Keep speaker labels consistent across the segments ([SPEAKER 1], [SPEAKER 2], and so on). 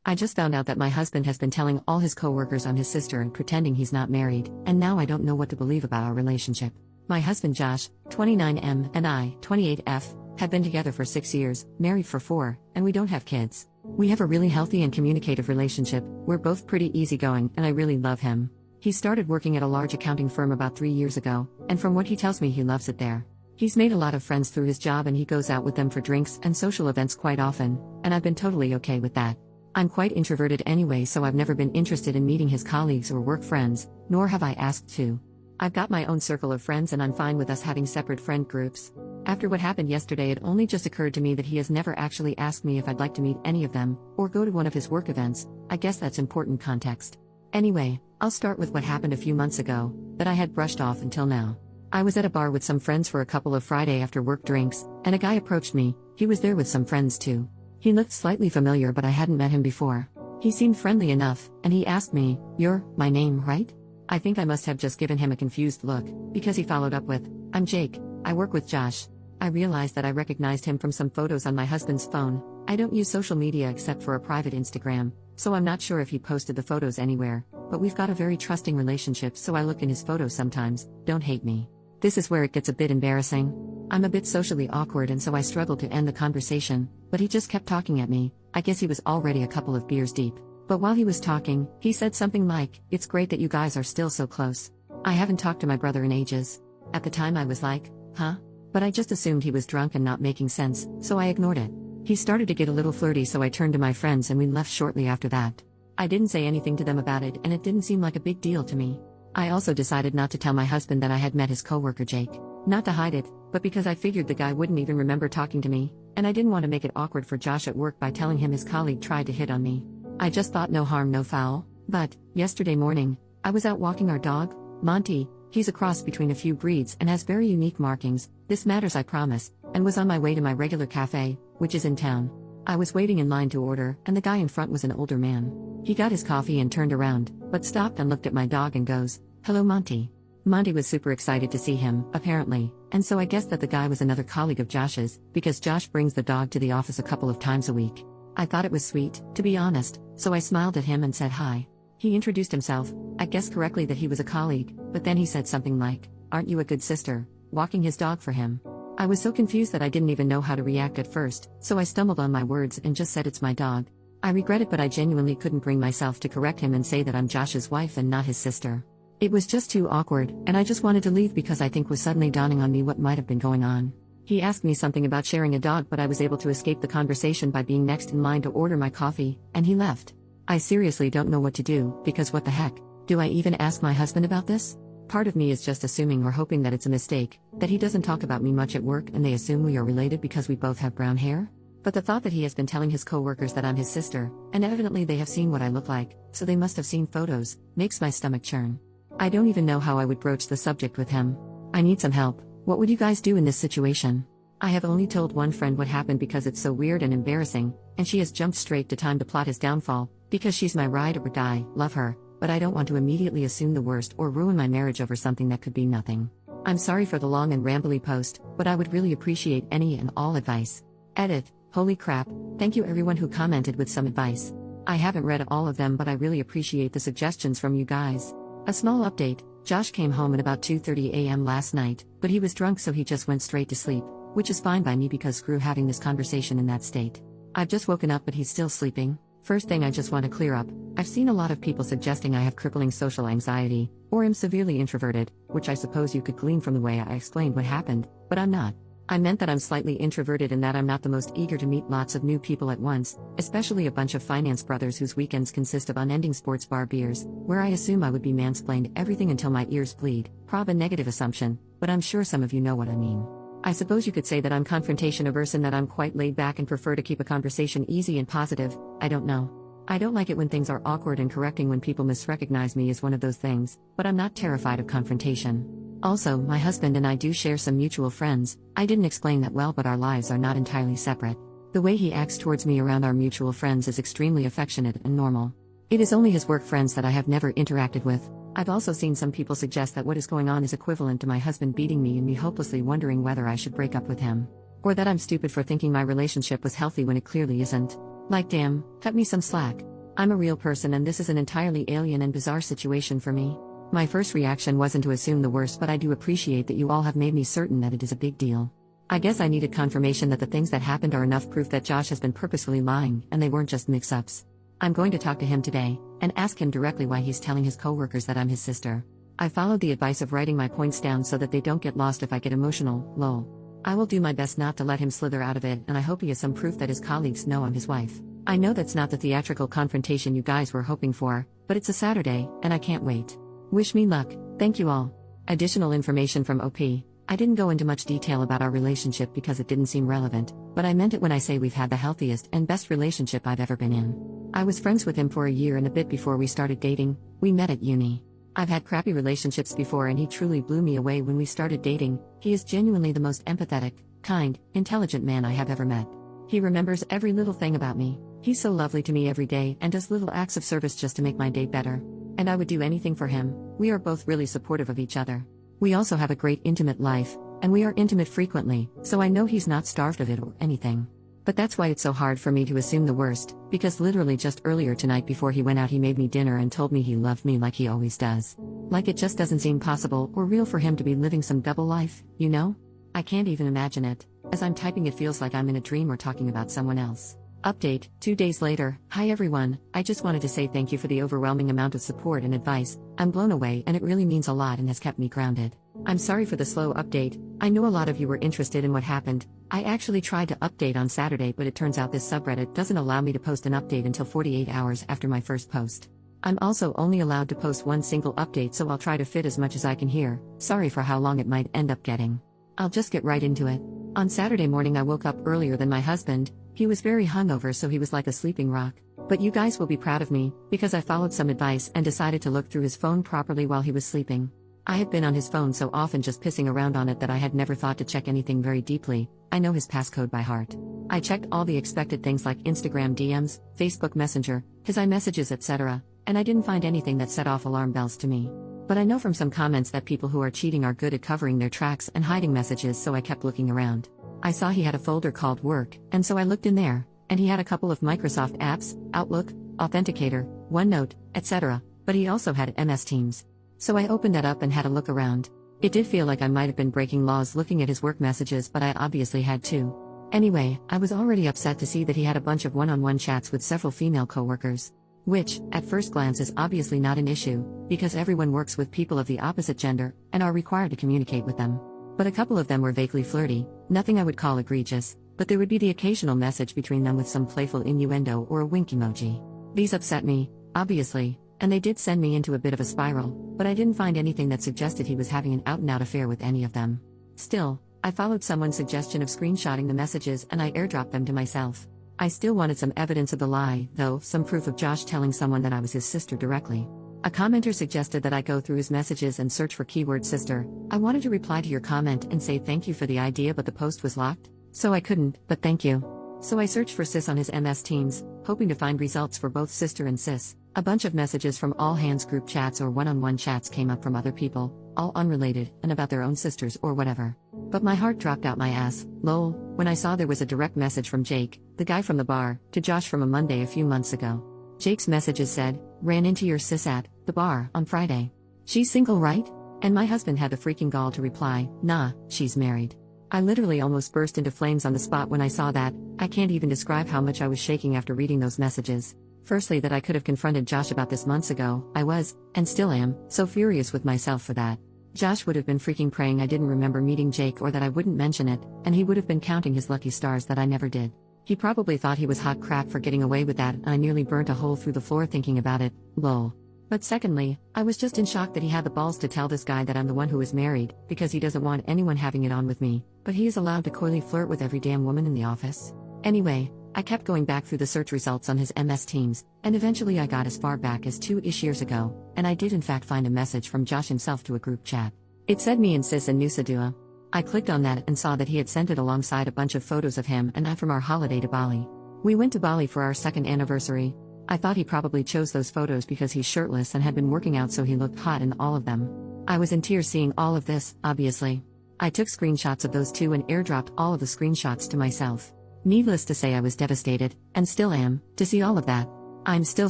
[SPEAKER 1] I just found out that my husband has been telling all his coworkers I'm his sister and pretending he's not married, and now I don't know what to believe about our relationship. My husband Josh, 29M, and I, 28F, have been together for 6 years, married for 4, and we don't have kids. We have a really healthy and communicative relationship, we're both pretty easygoing, and I really love him. He started working at a large accounting firm about 3 years ago, and from what he tells me he loves it there. He's made a lot of friends through his job and he goes out with them for drinks and social events quite often, and I've been totally okay with that. I'm quite introverted anyway, so I've never been interested in meeting his colleagues or work friends, nor have I asked to. I've got my own circle of friends and I'm fine with us having separate friend groups. After what happened yesterday, it only just occurred to me that he has never actually asked me if I'd like to meet any of them, or go to one of his work events. I guess that's important context. Anyway, I'll start with what happened a few months ago, that I had brushed off until now. I was at a bar with some friends for a couple of Friday after work drinks, and a guy approached me. He was there with some friends too. He looked slightly familiar, but I hadn't met him before. He seemed friendly enough, and he asked me, "You're my name, right?" I think I must have just given him a confused look, because he followed up with, "I'm Jake, I work with Josh." I realized that I recognized him from some photos on my husband's phone. I don't use social media except for a private Instagram, so I'm not sure if he posted the photos anywhere, but we've got a very trusting relationship, so I look in his photos sometimes. Don't hate me. This is where it gets a bit embarrassing. I'm a bit socially awkward and so I struggled to end the conversation, but he just kept talking at me. I guess he was already a couple of beers deep. But while he was talking, he said something like, "It's great that you guys are still so close. I haven't talked to my brother in ages." At the time I was like, huh? But I just assumed he was drunk and not making sense, so I ignored it. He started to get a little flirty, so I turned to my friends and we left shortly after that. I didn't say anything to them about it and it didn't seem like a big deal to me. I also decided not to tell my husband that I had met his coworker Jake. Not to hide it, but because I figured the guy wouldn't even remember talking to me, and I didn't want to make it awkward for Josh at work by telling him his colleague tried to hit on me. I just thought no harm no foul. But, yesterday morning, I was out walking our dog, Monty. He's a cross between a few breeds and has very unique markings. This matters, I promise, and was on my way to my regular cafe, which is in town. I was waiting in line to order, and the guy in front was an older man. He got his coffee and turned around, but stopped and looked at my dog and goes, "Hello, Monty." Monty was super excited to see him, apparently, and so I guessed that the guy was another colleague of Josh's, because Josh brings the dog to the office a couple of times a week. I thought it was sweet, to be honest, so I smiled at him and said hi. He introduced himself. I guessed correctly that he was a colleague, but then he said something like, "Aren't you a good sister?" walking his dog for him. I was so confused that I didn't even know how to react at first, so I stumbled on my words and just said it's my dog. I regret it, but I genuinely couldn't bring myself to correct him and say that I'm Josh's wife and not his sister. It was just too awkward, and I just wanted to leave because I think was suddenly dawning on me what might have been going on. He asked me something about sharing a dog, but I was able to escape the conversation by being next in line to order my coffee, and he left. I seriously don't know what to do, because what the heck? Do I even ask my husband about this? Part of me is just assuming or hoping that it's a mistake, that he doesn't talk about me much at work and they assume we are related because we both have brown hair? But the thought that he has been telling his coworkers that I'm his sister, and evidently they have seen what I look like, so they must have seen photos, makes my stomach churn. I don't even know how I would broach the subject with him. I need some help. What would you guys do in this situation? I have only told one friend what happened because it's so weird and embarrassing, and she has jumped straight to time to plot his downfall, because she's my ride or die, love her, but I don't want to immediately assume the worst or ruin my marriage over something that could be nothing. I'm sorry for the long and rambly post, but I would really appreciate any and all advice. Edit. Holy crap, thank you everyone who commented with some advice. I haven't read all of them, but I really appreciate the suggestions from you guys. A small update, Josh came home at about 2:30 a.m. last night, but he was drunk so he just went straight to sleep, which is fine by me because screw having this conversation in that state. I've just woken up but he's still sleeping. First thing I just want to clear up, I've seen a lot of people suggesting I have crippling social anxiety, or am severely introverted, which I suppose you could glean from the way I explained what happened, but I'm not. I meant that I'm slightly introverted and that I'm not the most eager to meet lots of new people at once, especially a bunch of finance brothers whose weekends consist of unending sports bar beers, where I assume I would be mansplained everything until my ears bleed. Prob a negative assumption, but I'm sure some of you know what I mean. I suppose you could say that I'm confrontation averse and that I'm quite laid back and prefer to keep a conversation easy and positive. I don't know. I don't like it when things are awkward, and correcting when people misrecognize me is one of those things, but I'm not terrified of confrontation. Also, my husband and I do share some mutual friends. I didn't explain that well, but our lives are not entirely separate. The way he acts towards me around our mutual friends is extremely affectionate and normal. It is only his work friends that I have never interacted with. I've also seen some people suggest that what is going on is equivalent to my husband beating me and me hopelessly wondering whether I should break up with him. Or that I'm stupid for thinking my relationship was healthy when it clearly isn't. Like, damn, cut me some slack. I'm a real person and this is an entirely alien and bizarre situation for me. My first reaction wasn't to assume the worst, but I do appreciate that you all have made me certain that it is a big deal. I guess I needed confirmation that the things that happened are enough proof that Josh has been purposefully lying and they weren't just mix-ups. I'm going to talk to him today and ask him directly why he's telling his coworkers that I'm his sister. I followed the advice of writing my points down so that they don't get lost if I get emotional, lol. I will do my best not to let him slither out of it, and I hope he has some proof that his colleagues know I'm his wife. I know that's not the theatrical confrontation you guys were hoping for, but it's a Saturday, and I can't wait. Wish me luck, thank you all. Additional information from OP. I didn't go into much detail about our relationship because it didn't seem relevant, but I meant it when I say we've had the healthiest and best relationship I've ever been in. I was friends with him for a year and a bit before we started dating. We met at uni. I've had crappy relationships before and he truly blew me away when we started dating. He is genuinely the most empathetic, kind, intelligent man I have ever met. He remembers every little thing about me. He's so lovely to me every day and does little acts of service just to make my day better. And I would do anything for him. We are both really supportive of each other. We also have a great intimate life, and we are intimate frequently, so I know he's not starved of it or anything. But that's why it's so hard for me to assume the worst, because literally just earlier tonight before he went out he made me dinner and told me he loved me like he always does. Like it just doesn't seem possible or real for him to be living some double life, you know? I can't even imagine it. As I'm typing it feels like I'm in a dream or talking about someone else. Update, 2 days later. Hi everyone, I just wanted to say thank you for the overwhelming amount of support and advice. I'm blown away and it really means a lot and has kept me grounded. I'm sorry for the slow update. I know a lot of you were interested in what happened. I actually tried to update on Saturday, but it turns out this subreddit doesn't allow me to post an update until 48 hours after my first post. I'm also only allowed to post one single update, so I'll try to fit as much as I can here. Sorry for how long it might end up getting. I'll just get right into it. On Saturday morning I woke up earlier than my husband. He was very hungover, so he was like a sleeping rock. But you guys will be proud of me, because I followed some advice and decided to look through his phone properly while he was sleeping. I had been on his phone so often just pissing around on it that I had never thought to check anything very deeply. I know his passcode by heart. I checked all the expected things like Instagram DMs, Facebook Messenger, his iMessages, etc., and I didn't find anything that set off alarm bells to me. But I know from some comments that people who are cheating are good at covering their tracks and hiding messages, so I kept looking around. I saw he had a folder called Work, and so I looked in there, and he had a couple of Microsoft apps, Outlook, Authenticator, OneNote, etc., but he also had MS Teams. So I opened that up and had a look around. It did feel like I might have been breaking laws looking at his work messages, but I obviously had too. Anyway, I was already upset to see that he had a bunch of one-on-one chats with several female coworkers. Which, at first glance, is obviously not an issue, because everyone works with people of the opposite gender, and are required to communicate with them. But a couple of them were vaguely flirty, nothing I would call egregious, but there would be the occasional message between them with some playful innuendo or a wink emoji. These upset me, obviously, and they did send me into a bit of a spiral, but I didn't find anything that suggested he was having an out-and-out affair with any of them. Still, I followed someone's suggestion of screenshotting the messages and I airdropped them to myself. I still wanted some evidence of the lie, though, some proof of Josh telling someone that I was his sister directly. A commenter suggested that I go through his messages and search for keyword sister. I wanted to reply to your comment and say thank you for the idea, but the post was locked, so I couldn't, but thank you. So I searched for sis on his MS Teams, hoping to find results for both sister and sis. A bunch of messages from all hands group chats or one-on-one chats came up from other people, all unrelated, and about their own sisters or whatever. But my heart dropped out my ass, lol, when I saw there was a direct message from Jake, the guy from the bar, to Josh from a Monday a few months ago. Jake's messages said, ran into your sis at the bar on Friday. She's single, right? And my husband had the freaking gall to reply, nah, she's married. I literally almost burst into flames on the spot when I saw that. I can't even describe how much I was shaking after reading those messages. Firstly, that I could have confronted Josh about this months ago. I was, and still am, so furious with myself for that. Josh would have been freaking praying I didn't remember meeting Jake or that I wouldn't mention it, and he would have been counting his lucky stars that I never did. He probably thought he was hot crap for getting away with that, and I nearly burnt a hole through the floor thinking about it, lol. But secondly, I was just in shock that he had the balls to tell this guy that I'm the one who is married, because he doesn't want anyone having it on with me, but he is allowed to coyly flirt with every damn woman in the office. Anyway, I kept going back through the search results on his MS Teams, and eventually I got as far back as 2-ish years ago, and I did in fact find a message from Josh himself to a group chat. It said me and sis and Nusa Dua. I clicked on that and saw that he had sent it alongside a bunch of photos of him and I from our holiday to Bali. We went to Bali for our second anniversary. I thought he probably chose those photos because he's shirtless and had been working out, so he looked hot in all of them. I was in tears seeing all of this, obviously. I took screenshots of those too and airdropped all of the screenshots to myself. Needless to say, I was devastated, and still am, to see all of that. I'm still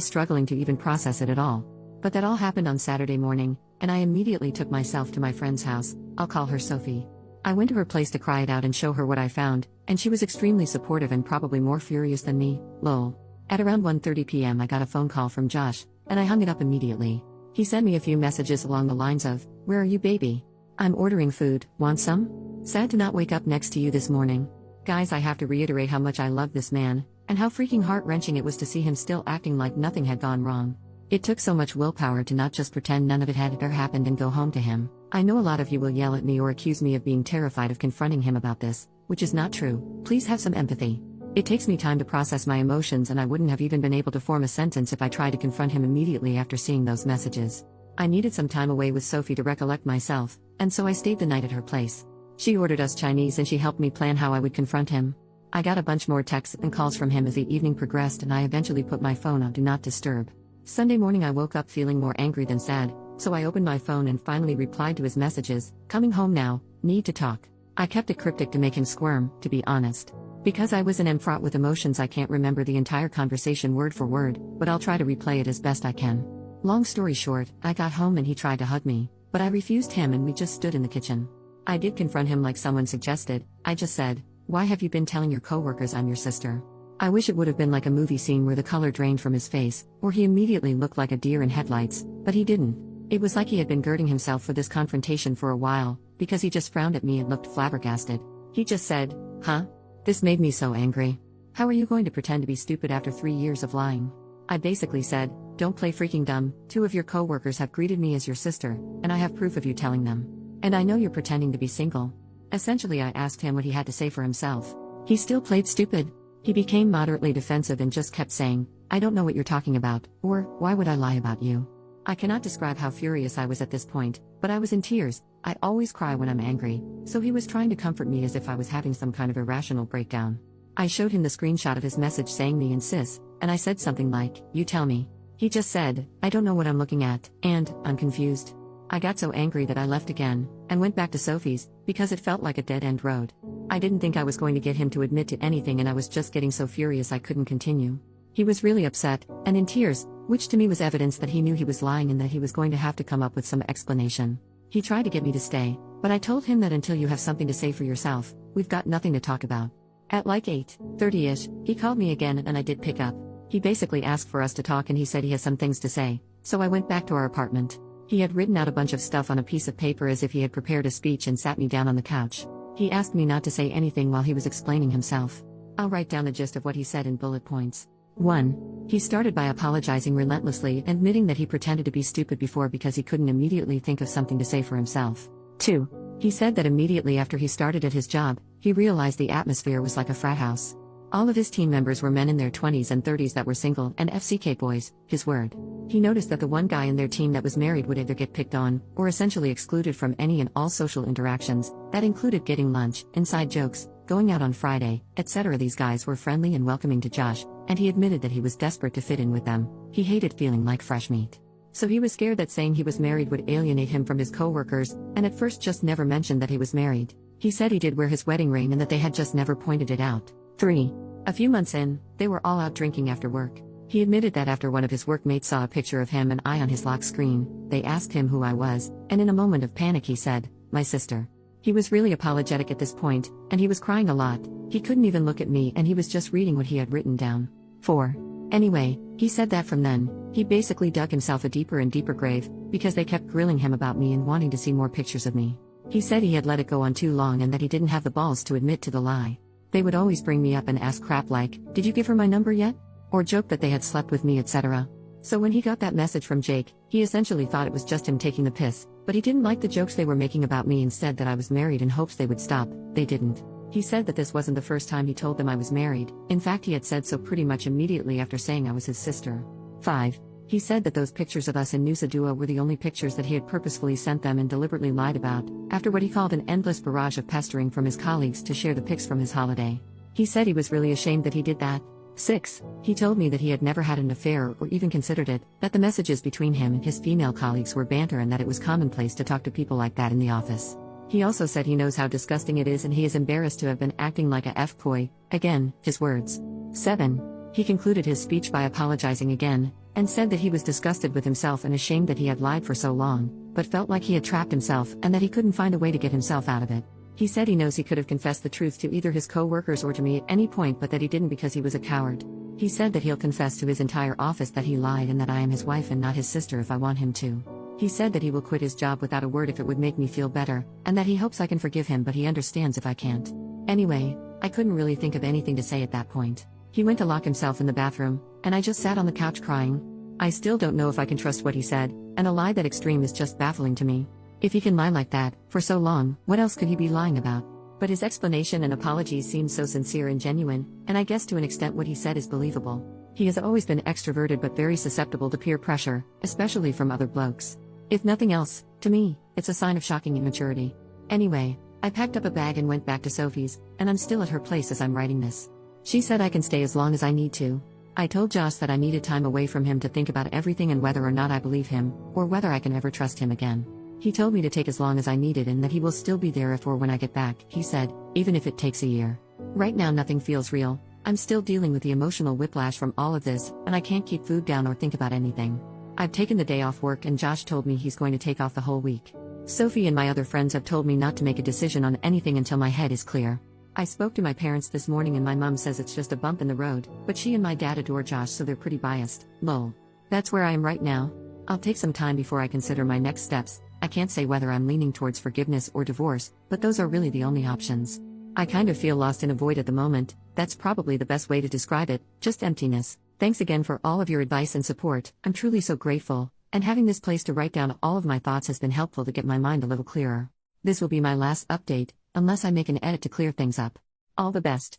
[SPEAKER 1] struggling to even process it at all. But that all happened on Saturday morning, and I immediately took myself to my friend's house. I'll call her Sophie. I went to her place to cry it out and show her what I found, and she was extremely supportive and probably more furious than me, lol. At around 1:30 p.m. I got a phone call from Josh, and I hung it up immediately. He sent me a few messages along the lines of, "Where are you, baby? I'm ordering food, want some? Sad to not wake up next to you this morning." Guys, I have to reiterate how much I love this man, and how freaking heart-wrenching it was to see him still acting like nothing had gone wrong. It took so much willpower to not just pretend none of it had ever happened and go home to him. I know a lot of you will yell at me or accuse me of being terrified of confronting him about this, which is not true. Please have some empathy. It takes me time to process my emotions, and I wouldn't have even been able to form a sentence if I tried to confront him immediately after seeing those messages. I needed some time away with Sophie to recollect myself, and so I stayed the night at her place. She ordered us Chinese and she helped me plan how I would confront him. I got a bunch more texts and calls from him as the evening progressed, and I eventually put my phone on Do Not Disturb. Sunday morning I woke up feeling more angry than sad, so I opened my phone and finally replied to his messages, "Coming home now, need to talk." I kept it cryptic to make him squirm, to be honest. Because I was an fraught with emotions, I can't remember the entire conversation word for word, but I'll try to replay it as best I can. Long story short, I got home and he tried to hug me, but I refused him and we just stood in the kitchen. I did confront him like someone suggested. I just said, "Why have you been telling your coworkers I'm your sister?" I wish it would have been like a movie scene where the color drained from his face, or he immediately looked like a deer in headlights, but he didn't. It was like he had been girding himself for this confrontation for a while, because he just frowned at me and looked flabbergasted. He just said, "Huh?" This made me so angry. "How are you going to pretend to be stupid after 3 years of lying?" I basically said, "Don't play freaking dumb. 2 of your coworkers have greeted me as your sister, and I have proof of you telling them. And I know you're pretending to be single." Essentially, I asked him what he had to say for himself. He still played stupid. He became moderately defensive and just kept saying, "I don't know what you're talking about," or, "Why would I lie about you?" I cannot describe how furious I was at this point, but I was in tears. I always cry when I'm angry, so he was trying to comfort me as if I was having some kind of irrational breakdown. I showed him the screenshot of his message saying me and sis, and I said something like, "You tell me." He just said, "I don't know what I'm looking at," and, "I'm confused." I got so angry that I left again, and went back to Sophie's, because it felt like a dead-end road. I didn't think I was going to get him to admit to anything, and I was just getting so furious I couldn't continue. He was really upset, and in tears, which to me was evidence that he knew he was lying and that he was going to have to come up with some explanation. He tried to get me to stay, but I told him that until you have something to say for yourself, we've got nothing to talk about. At like 8:30ish, he called me again and I did pick up. He basically asked for us to talk and he said he has some things to say, so I went back to our apartment. He had written out a bunch of stuff on a piece of paper as if he had prepared a speech and sat me down on the couch. He asked me not to say anything while he was explaining himself. I'll write down the gist of what he said in bullet points. 1. He started by apologizing relentlessly, admitting that he pretended to be stupid before because he couldn't immediately think of something to say for himself. 2. He said that immediately after he started at his job, he realized the atmosphere was like a frat house. All of his team members were men in their 20s and 30s that were single and FCK boys, his word. He noticed that the one guy in their team that was married would either get picked on, or essentially excluded from any and all social interactions. That included getting lunch, inside jokes, going out on Friday, etc. These guys were friendly and welcoming to Josh, and he admitted that he was desperate to fit in with them. He hated feeling like fresh meat. So he was scared that saying he was married would alienate him from his coworkers, and at first just never mentioned that he was married. He said he did wear his wedding ring and that they had just never pointed it out. 3. A few months in, they were all out drinking after work. He admitted that after one of his workmates saw a picture of him and I on his lock screen, they asked him who I was, and in a moment of panic he said, "My sister." He was really apologetic at this point, and he was crying a lot. He couldn't even look at me and he was just reading what he had written down. 4. Anyway, he said that from then, he basically dug himself a deeper and deeper grave, because they kept grilling him about me and wanting to see more pictures of me. He said he had let it go on too long and that he didn't have the balls to admit to the lie. They would always bring me up and ask crap like, "Did you give her my number yet?" Or joke that they had slept with me, etc. So when he got that message from Jake, he essentially thought it was just him taking the piss, but he didn't like the jokes they were making about me and said that I was married in hopes they would stop. They didn't. He said that this wasn't the first time he told them I was married. In fact, he had said so pretty much immediately after saying I was his sister. 5. He said that those pictures of us in Nusa Dua were the only pictures that he had purposefully sent them and deliberately lied about, after what he called an endless barrage of pestering from his colleagues to share the pics from his holiday. He said he was really ashamed that he did that. 6. He told me that he had never had an affair or even considered it, that the messages between him and his female colleagues were banter and that it was commonplace to talk to people like that in the office. He also said he knows how disgusting it is and he is embarrassed to have been acting like a F-boy, again, his words. 7. He concluded his speech by apologizing again, and said that he was disgusted with himself and ashamed that he had lied for so long, but felt like he had trapped himself and that he couldn't find a way to get himself out of it. He said he knows he could have confessed the truth to either his co-workers or to me at any point, but that he didn't because he was a coward. He said that he'll confess to his entire office that he lied and that I am his wife and not his sister if I want him to. He said that he will quit his job without a word if it would make me feel better, and that he hopes I can forgive him, but he understands if I can't. Anyway, I couldn't really think of anything to say at that point. He went to lock himself in the bathroom, and I just sat on the couch crying. I still don't know if I can trust what he said, and a lie that extreme is just baffling to me. If he can lie like that, for so long, what else could he be lying about? But his explanation and apologies seemed so sincere and genuine, and I guess to an extent what he said is believable. He has always been extroverted but very susceptible to peer pressure, especially from other blokes. If nothing else, to me, it's a sign of shocking immaturity. Anyway, I packed up a bag and went back to Sophie's, and I'm still at her place as I'm writing this. She said I can stay as long as I need to. I told Josh that I needed time away from him to think about everything and whether or not I believe him, or whether I can ever trust him again. He told me to take as long as I needed and that he will still be there if or when I get back, he said, even if it takes a year. Right now nothing feels real. I'm still dealing with the emotional whiplash from all of this, and I can't keep food down or think about anything. I've taken the day off work and Josh told me he's going to take off the whole week. Sophie and my other friends have told me not to make a decision on anything until my head is clear. I spoke to my parents this morning and my mom says it's just a bump in the road, but she and my dad adore Josh so they're pretty biased. Lol. That's where I am right now. I'll take some time before I consider my next steps. I can't say whether I'm leaning towards forgiveness or divorce, but those are really the only options. I kind of feel lost in a void at the moment. That's probably the best way to describe it, just emptiness. Thanks again for all of your advice and support. I'm truly so grateful, and having this place to write down all of my thoughts has been helpful to get my mind a little clearer. This will be my last update, unless I make an edit to clear things up. All the best.